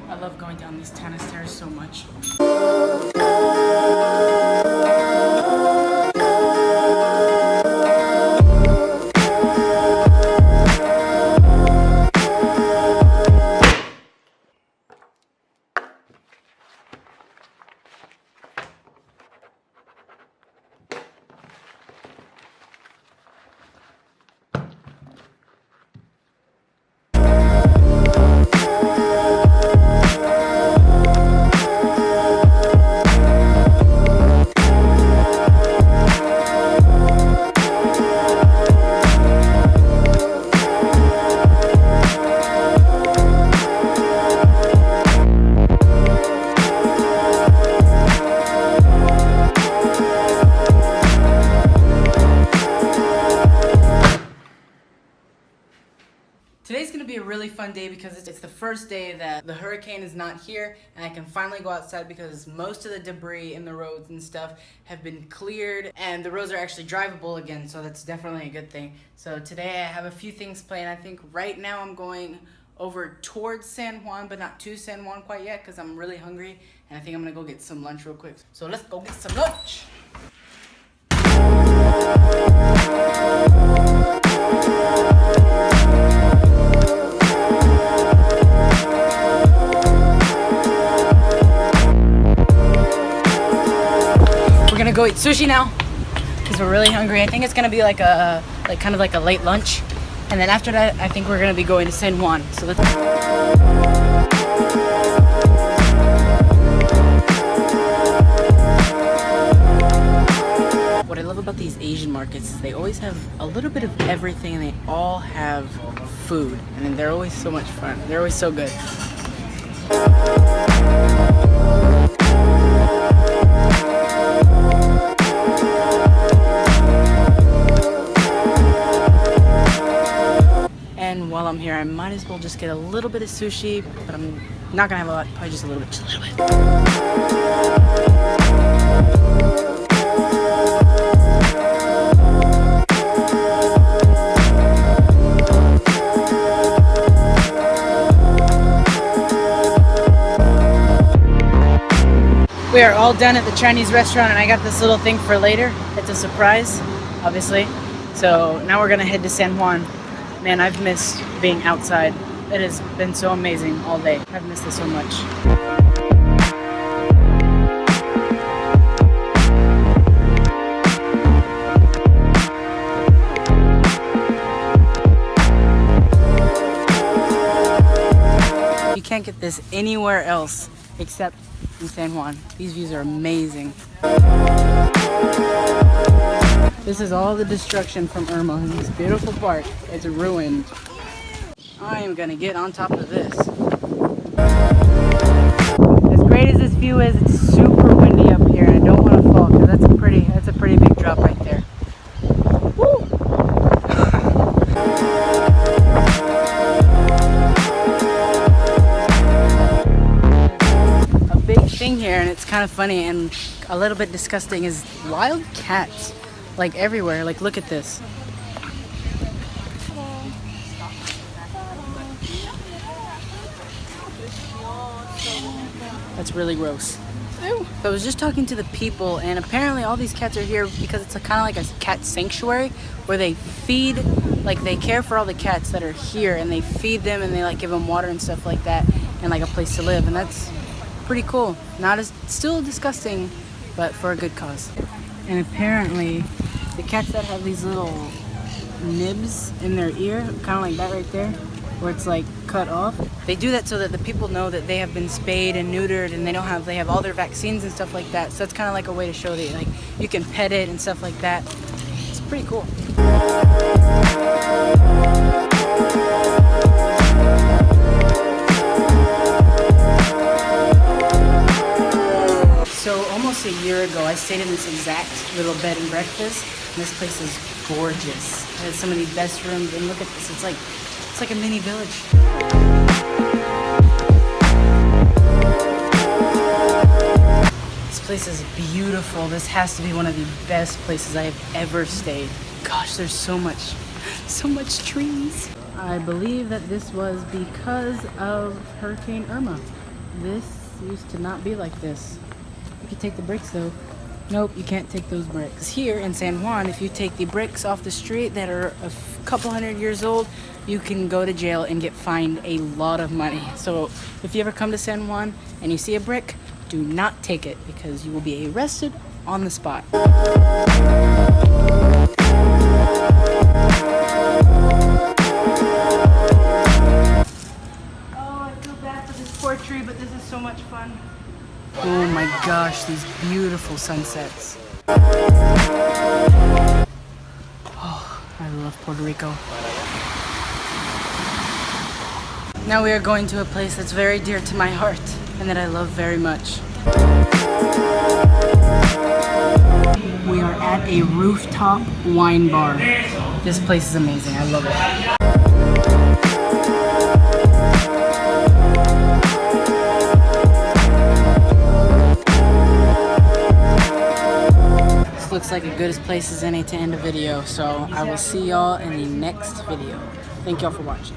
I love going down these tennis stairs so much. Today's gonna be a really fun day because it's the first day that the hurricane is not here and I can finally go outside because most of the debris in the roads and stuff have been cleared and the roads are actually drivable again, so that's definitely a good thing. So today I have a few things planned. I think right now I'm going over towards San Juan, but not to San Juan quite yet because I'm really hungry and I think I'm gonna go get some lunch real quick. So let's go get some lunch. We're gonna go eat sushi now because we're really hungry. I think it's gonna be like kind of like a late lunch, and then after that I think we're gonna be going to San Juan. So let's. What I love about these Asian markets is they always have a little bit of everything and they all have food, and then they're always so much fun. They're always so good. And while I'm here, I might as well just get a little bit of sushi, but I'm not gonna have a lot, probably just a little bit, just a little bit. We are all done at the Chinese restaurant and I got this little thing for later. It's a surprise, obviously. So now we're gonna head to San Juan. Man, I've missed being outside. It has been so amazing all day. I've missed this so much. You can't get this anywhere else except in San Juan. These views are amazing. This is all the destruction from Irma in this beautiful park. It's ruined. I am gonna get on top of this. As great as this view is, it's super windy up here and I don't want to fall because that's a pretty big drop right there. Woo! A big thing here, and it's kind of funny and a little bit disgusting, is wild cats. Like everywhere, like look at this. That's really gross. Ew. So I was just talking to the people and apparently all these cats are here because it's kind of like a cat sanctuary where they feed, like they care for all the cats that are here and they feed them and they like give them water and stuff like that and like a place to live, and that's pretty cool. Not as, still disgusting, but for a good cause. And apparently the cats that have these little nibs in their ear, kind of like that right there, where it's like cut off, they do that so that the people know that they have been spayed and neutered and they have all their vaccines and stuff like that. So that's kind of like a way to show that like you can pet it and stuff like that. It's pretty cool. So almost a year ago, I stayed in this exact little bed and breakfast. And this place is gorgeous. It has some of the best rooms, and look at this. It's like a mini village. This place is beautiful. This has to be one of the best places I have ever stayed. Gosh, there's so much trees. I believe that this was because of Hurricane Irma. This used to not be like this. You can take the bricks though. Nope, you can't take those bricks. Here in San Juan, if you take the bricks off the street that are a couple hundred years old, you can go to jail and get fined a lot of money. So if you ever come to San Juan and you see a brick, do not take it because you will be arrested on the spot. Oh, I feel bad for this poor tree, but this is so much fun. Oh my gosh, these beautiful sunsets. Oh, I love Puerto Rico. Now we are going to a place that's very dear to my heart and that I love very much. We are at a rooftop wine bar. This place is amazing. I love it. Looks like a good place as any to end a video, so I will see y'all in the next video. Thank y'all for watching.